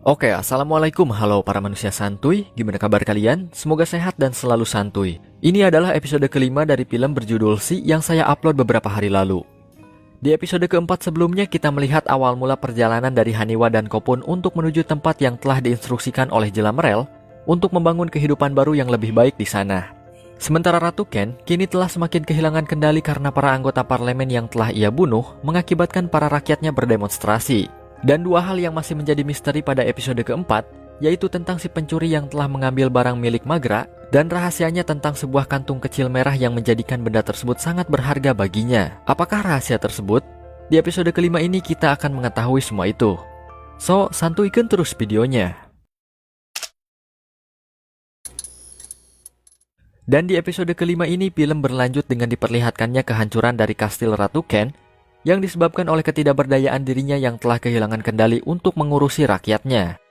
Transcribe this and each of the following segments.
Oke, assalamualaikum, halo para manusia santuy, gimana kabar kalian? Semoga sehat dan selalu santuy. Ini adalah episode kelima dari film berjudul Si yang saya upload beberapa hari lalu. Di episode keempat sebelumnya kita melihat awal mula perjalanan dari Haniwa dan Khopun untuk menuju tempat yang telah diinstruksikan oleh Jelamerel untuk membangun kehidupan baru yang lebih baik di sana. Sementara Ratu Ken kini telah semakin kehilangan kendali karena para anggota parlemen yang telah ia bunuh mengakibatkan para rakyatnya berdemonstrasi. Dan dua hal yang masih menjadi misteri pada episode keempat, yaitu tentang si pencuri yang telah mengambil barang milik Maghra, dan rahasianya tentang sebuah kantung kecil merah yang menjadikan benda tersebut sangat berharga baginya. Apakah rahasia tersebut? Di episode kelima ini kita akan mengetahui semua itu. So, santuikan terus videonya. Dan di episode kelima ini, film berlanjut dengan diperlihatkannya kehancuran dari kastil Ratu Ken yang disebabkan oleh ketidakberdayaan dirinya yang telah kehilangan kendali untuk mengurusi rakyatnya.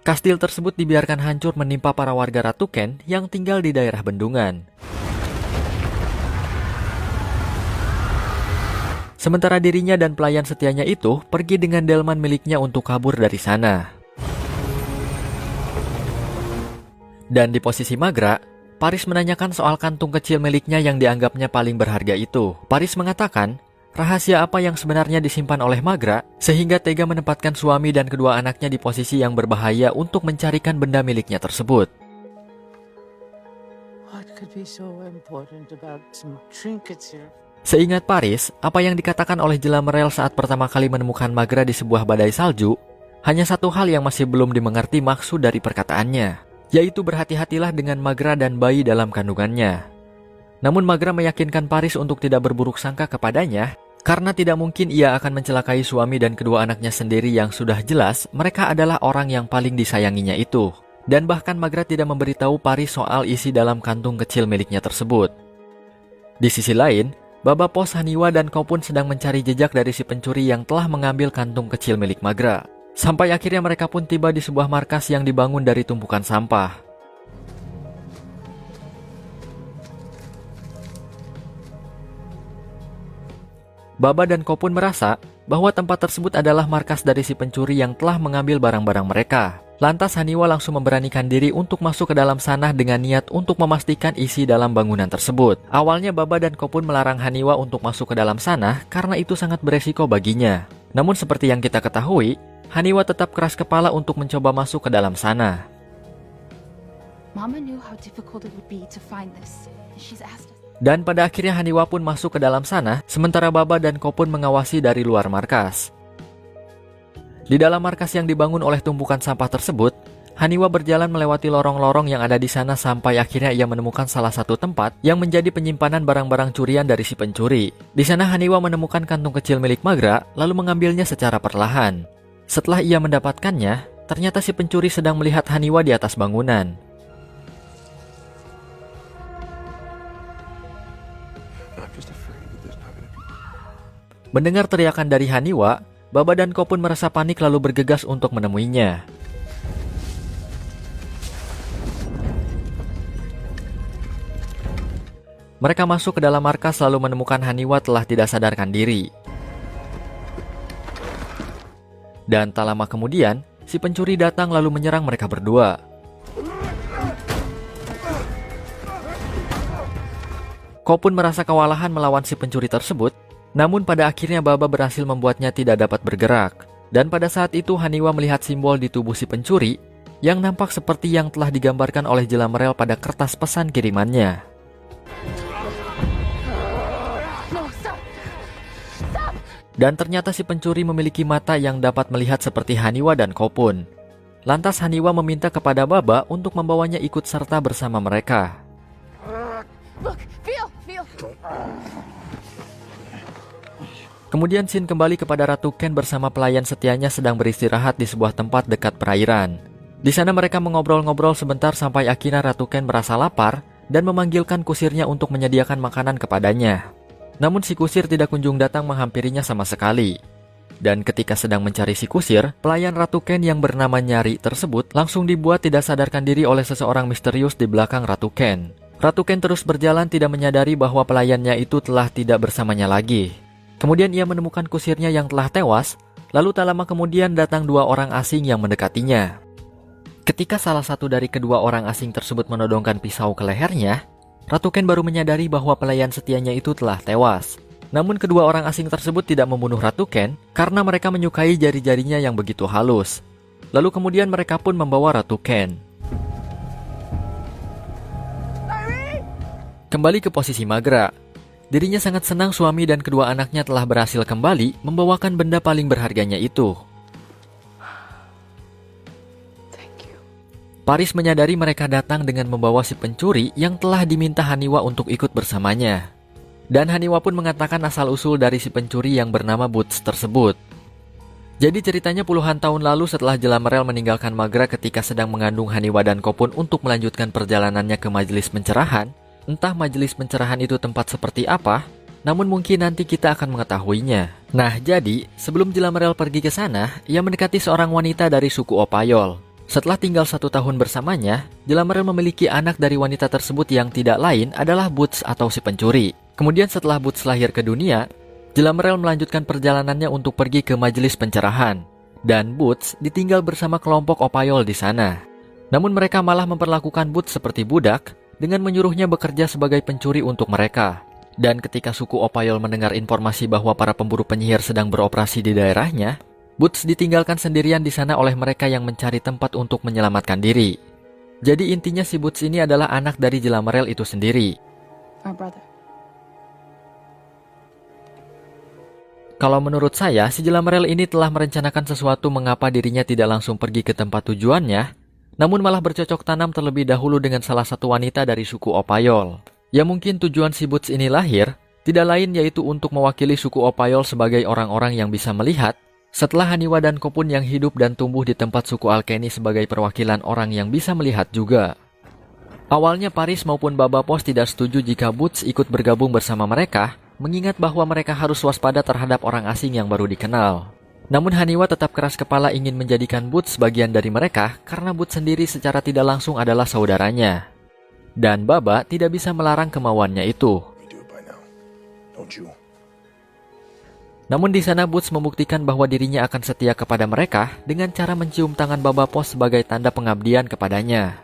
Kastil tersebut dibiarkan hancur menimpa para warga Ratu Ken yang tinggal di daerah bendungan. Sementara dirinya dan pelayan setianya itu pergi dengan delman miliknya untuk kabur dari sana. Dan di posisi Maghra, Paris menanyakan soal kantung kecil miliknya yang dianggapnya paling berharga itu. Paris mengatakan, rahasia apa yang sebenarnya disimpan oleh Maghra sehingga tega menempatkan suami dan kedua anaknya di posisi yang berbahaya untuk mencarikan benda miliknya tersebut. Seingat Paris, apa yang dikatakan oleh Jelamerel saat pertama kali menemukan Maghra di sebuah badai salju, hanya satu hal yang masih belum dimengerti maksud dari perkataannya, yaitu berhati-hatilah dengan Maghra dan bayi dalam kandungannya. Namun Maghra meyakinkan Paris untuk tidak berburuk sangka kepadanya, karena tidak mungkin ia akan mencelakai suami dan kedua anaknya sendiri yang sudah jelas mereka adalah orang yang paling disayanginya itu. Dan bahkan Maghra tidak memberitahu Paris soal isi dalam kantung kecil miliknya tersebut. Di sisi lain, Baba Pos, Haniwa, dan Khopun sedang mencari jejak dari si pencuri yang telah mengambil kantung kecil milik Maghra. Sampai akhirnya mereka pun tiba di sebuah markas yang dibangun dari tumpukan sampah. Baba dan Khopun merasa bahwa tempat tersebut adalah markas dari si pencuri yang telah mengambil barang-barang mereka. Lantas Haniwa langsung memberanikan diri untuk masuk ke dalam sana dengan niat untuk memastikan isi dalam bangunan tersebut. Awalnya Baba dan Khopun melarang Haniwa untuk masuk ke dalam sana karena itu sangat beresiko baginya. Namun seperti yang kita ketahui, Haniwa tetap keras kepala untuk mencoba masuk ke dalam sana. Dan pada akhirnya Haniwa pun masuk ke dalam sana, sementara Baba dan Khopun mengawasi dari luar markas. Di dalam markas yang dibangun oleh tumpukan sampah tersebut, Haniwa berjalan melewati lorong-lorong yang ada di sana sampai akhirnya ia menemukan salah satu tempat yang menjadi penyimpanan barang-barang curian dari si pencuri. Di sana Haniwa menemukan kantung kecil milik Maghra, lalu mengambilnya secara perlahan. Setelah ia mendapatkannya, ternyata si pencuri sedang melihat Haniwa di atas bangunan. Mendengar teriakan dari Haniwa, Baba dan Khopun merasa panik lalu bergegas untuk menemuinya. Mereka masuk ke dalam markas lalu menemukan Haniwa telah tidak sadarkan diri. Dan tak lama kemudian, si pencuri datang lalu menyerang mereka berdua. Khopun merasa kewalahan melawan si pencuri tersebut, namun pada akhirnya Baba berhasil membuatnya tidak dapat bergerak. Dan pada saat itu Haniwa melihat simbol di tubuh si pencuri, yang nampak seperti yang telah digambarkan oleh Jelamerel pada kertas pesan kirimannya. Dan ternyata si pencuri memiliki mata yang dapat melihat seperti Haniwa dan Khopun. Lantas Haniwa meminta kepada Baba untuk membawanya ikut serta bersama mereka. Kemudian scene kembali kepada Ratu Ken bersama pelayan setianya sedang beristirahat di sebuah tempat dekat perairan. Di sana mereka mengobrol-ngobrol sebentar sampai akhirnya Ratu Ken merasa lapar dan memanggilkan kusirnya untuk menyediakan makanan kepadanya. Namun si kusir tidak kunjung datang menghampirinya sama sekali. Dan ketika sedang mencari si kusir, pelayan Ratu Ken yang bernama Nyari tersebut langsung dibuat tidak sadarkan diri oleh seseorang misterius di belakang Ratu Ken. Ratu Ken terus berjalan tidak menyadari bahwa pelayannya itu telah tidak bersamanya lagi. Kemudian ia menemukan kusirnya yang telah tewas, lalu tak lama kemudian datang dua orang asing yang mendekatinya. Ketika salah satu dari kedua orang asing tersebut menodongkan pisau ke lehernya, Ratu Ken baru menyadari bahwa pelayan setianya itu telah tewas. Namun kedua orang asing tersebut tidak membunuh Ratu Ken karena mereka menyukai jari-jarinya yang begitu halus. Lalu kemudian mereka pun membawa Ratu Ken. Kembali ke posisi Magra. Dirinya sangat senang suami dan kedua anaknya telah berhasil kembali membawakan benda paling berharganya itu. Paris menyadari mereka datang dengan membawa si pencuri yang telah diminta Haniwa untuk ikut bersamanya. Dan Haniwa pun mengatakan asal-usul dari si pencuri yang bernama Boots tersebut. Jadi ceritanya puluhan tahun lalu setelah Jelamerel meninggalkan Magra ketika sedang mengandung Haniwa dan Kopun untuk melanjutkan perjalanannya ke majelis pencerahan. Entah majelis pencerahan itu tempat seperti apa, namun mungkin nanti kita akan mengetahuinya. Nah, jadi sebelum Jelamerel pergi ke sana, ia mendekati seorang wanita dari suku Opayol. Setelah tinggal 1 tahun bersamanya, Jelamerel memiliki anak dari wanita tersebut yang tidak lain adalah Boots atau si pencuri. Kemudian setelah Boots lahir ke dunia, Jelamerel melanjutkan perjalanannya untuk pergi ke majelis pencerahan. Dan Boots ditinggal bersama kelompok Opayol di sana. Namun mereka malah memperlakukan Boots seperti budak, dengan menyuruhnya bekerja sebagai pencuri untuk mereka. Dan ketika suku Opayol mendengar informasi bahwa para pemburu penyihir sedang beroperasi di daerahnya, Boots ditinggalkan sendirian di sana oleh mereka yang mencari tempat untuk menyelamatkan diri. Jadi intinya si Boots ini adalah anak dari Jelamerel itu sendiri. Kalau menurut saya, si Jelamerel ini telah merencanakan sesuatu mengapa dirinya tidak langsung pergi ke tempat tujuannya, namun malah bercocok tanam terlebih dahulu dengan salah satu wanita dari suku Opayol. Ya mungkin tujuan si Boots ini lahir, tidak lain yaitu untuk mewakili suku Opayol sebagai orang-orang yang bisa melihat, setelah Haniwa dan Kopun yang hidup dan tumbuh di tempat suku Alkeni sebagai perwakilan orang yang bisa melihat juga. Awalnya Paris maupun Baba Pos tidak setuju jika Boots ikut bergabung bersama mereka, mengingat bahwa mereka harus waspada terhadap orang asing yang baru dikenal. Namun Haniwa tetap keras kepala ingin menjadikan Boots bagian dari mereka karena Boots sendiri secara tidak langsung adalah saudaranya. Dan Baba tidak bisa melarang kemauannya itu. Namun di sana Boots membuktikan bahwa dirinya akan setia kepada mereka dengan cara mencium tangan Baba Pos sebagai tanda pengabdian kepadanya.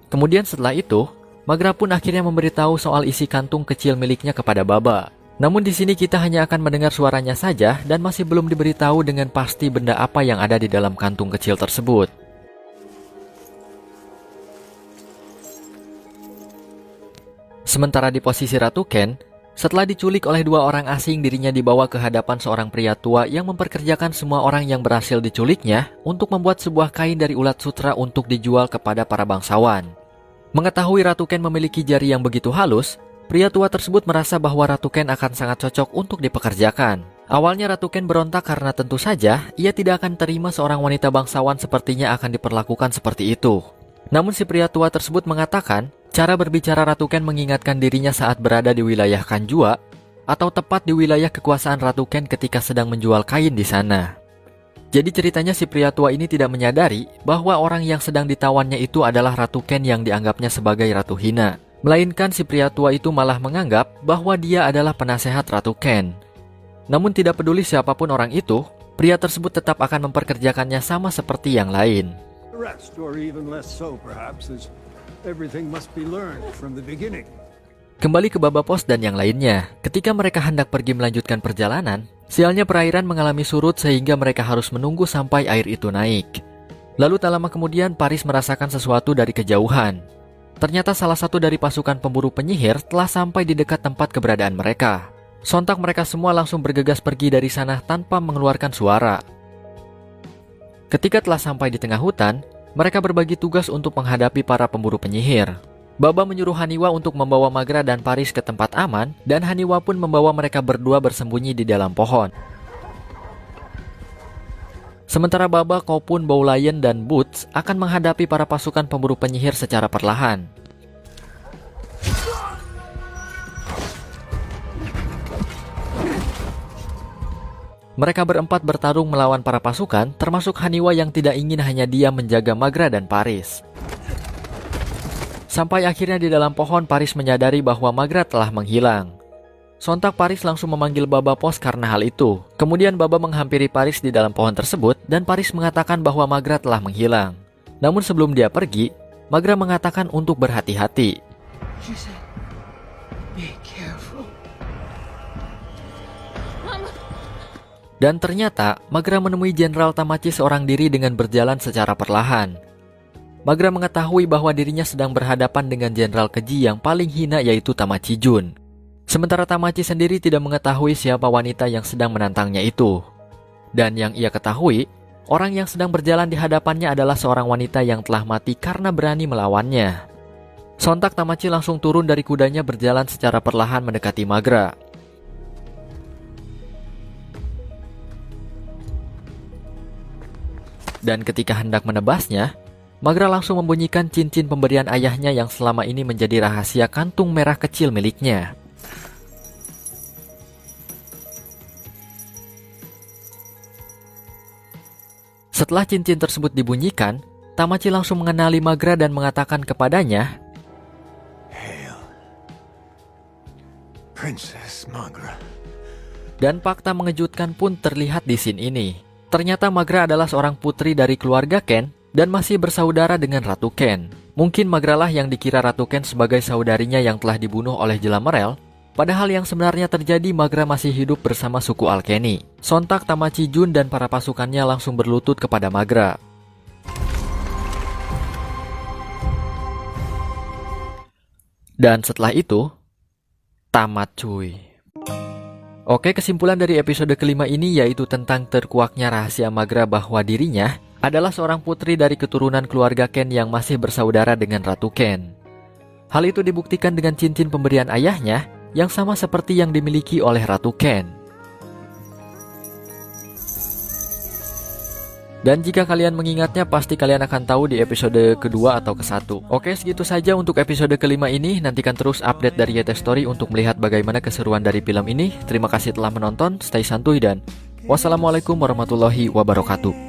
Kemudian setelah itu, Magra pun akhirnya memberitahu soal isi kantung kecil miliknya kepada Baba. Namun di sini kita hanya akan mendengar suaranya saja dan masih belum diberitahu dengan pasti benda apa yang ada di dalam kantung kecil tersebut. Sementara di posisi Ratu Ken, setelah diculik oleh dua orang asing, dirinya dibawa ke hadapan seorang pria tua yang memperkerjakan semua orang yang berhasil diculiknya untuk membuat sebuah kain dari ulat sutra untuk dijual kepada para bangsawan. Mengetahui Ratu Ken memiliki jari yang begitu halus, pria tua tersebut merasa bahwa Ratu Ken akan sangat cocok untuk dipekerjakan. Awalnya Ratu Ken berontak karena tentu saja ia tidak akan terima seorang wanita bangsawan sepertinya akan diperlakukan seperti itu. Namun si pria tua tersebut mengatakan, cara berbicara Ratu Ken mengingatkan dirinya saat berada di wilayah Kanjua, atau tepat di wilayah kekuasaan Ratu Ken ketika sedang menjual kain di sana. Jadi ceritanya si pria tua ini tidak menyadari bahwa orang yang sedang ditawannya itu adalah Ratu Ken yang dianggapnya sebagai Ratu Hina. Melainkan si pria tua itu malah menganggap bahwa dia adalah penasehat Ratu Ken. Namun tidak peduli siapapun orang itu, pria tersebut tetap akan memperkerjakannya sama seperti yang lain. Kembali ke Baba Pos dan yang lainnya, ketika mereka hendak pergi melanjutkan perjalanan, sialnya perairan mengalami surut sehingga mereka harus menunggu sampai air itu naik. Lalu tak lama kemudian Paris merasakan sesuatu dari kejauhan. Ternyata salah satu dari pasukan pemburu penyihir telah sampai di dekat tempat keberadaan mereka. Sontak mereka semua langsung bergegas pergi dari sana tanpa mengeluarkan suara. Ketika telah sampai di tengah hutan, mereka berbagi tugas untuk menghadapi para pemburu penyihir. Baba menyuruh Haniwa untuk membawa Magra dan Paris ke tempat aman, dan Haniwa pun membawa mereka berdua bersembunyi di dalam pohon. Sementara Baba, Kopun, Bowlion, dan Boots akan menghadapi para pasukan pemburu penyihir secara perlahan. Mereka berempat bertarung melawan para pasukan, termasuk Haniwa yang tidak ingin hanya diam menjaga Magra dan Paris. Sampai akhirnya di dalam pohon Paris menyadari bahwa Magra telah menghilang. Sontak Paris langsung memanggil Baba Pos karena hal itu. Kemudian Baba menghampiri Paris di dalam pohon tersebut dan Paris mengatakan bahwa Magra telah menghilang. Namun sebelum dia pergi, Magra mengatakan untuk berhati-hati. Dan ternyata Magra menemui Jenderal Tamachi seorang diri dengan berjalan secara perlahan. Magra mengetahui bahwa dirinya sedang berhadapan dengan jenderal keji yang paling hina, yaitu Tamachi Jun. Sementara Tamachi sendiri tidak mengetahui siapa wanita yang sedang menantangnya itu. Dan yang ia ketahui, orang yang sedang berjalan di hadapannya adalah seorang wanita yang telah mati karena berani melawannya. Sontak Tamachi langsung turun dari kudanya berjalan secara perlahan mendekati Magra. Dan ketika hendak menebasnya, Magra langsung membunyikan cincin pemberian ayahnya yang selama ini menjadi rahasia kantung merah kecil miliknya. Setelah cincin tersebut dibunyikan, Tamachi langsung mengenali Magra dan mengatakan kepadanya, "Hail, Princess Magra." Dan fakta mengejutkan pun terlihat di scene ini. Ternyata Magra adalah seorang putri dari keluarga Ken dan masih bersaudara dengan Ratu Ken. Mungkin Magra lah yang dikira Ratu Ken sebagai saudarinya yang telah dibunuh oleh Jelamerel. Padahal yang sebenarnya terjadi, Magra masih hidup bersama suku Alkeni. Sontak Tamachi Jun dan para pasukannya langsung berlutut kepada Magra. Dan setelah itu, tamat cuy. Oke, kesimpulan dari episode kelima ini yaitu tentang terkuaknya rahasia Magra bahwa dirinya adalah seorang putri dari keturunan keluarga Ken yang masih bersaudara dengan Ratu Ken. Hal itu dibuktikan dengan cincin pemberian ayahnya yang sama seperti yang dimiliki oleh Ratu Ken. Dan jika kalian mengingatnya, pasti kalian akan tahu di episode kedua atau ke-1. Oke, segitu saja untuk episode kelima ini. Nantikan terus update dari YT Story untuk melihat bagaimana keseruan dari film ini. Terima kasih telah menonton, stay santuy dan wassalamualaikum warahmatullahi wabarakatuh.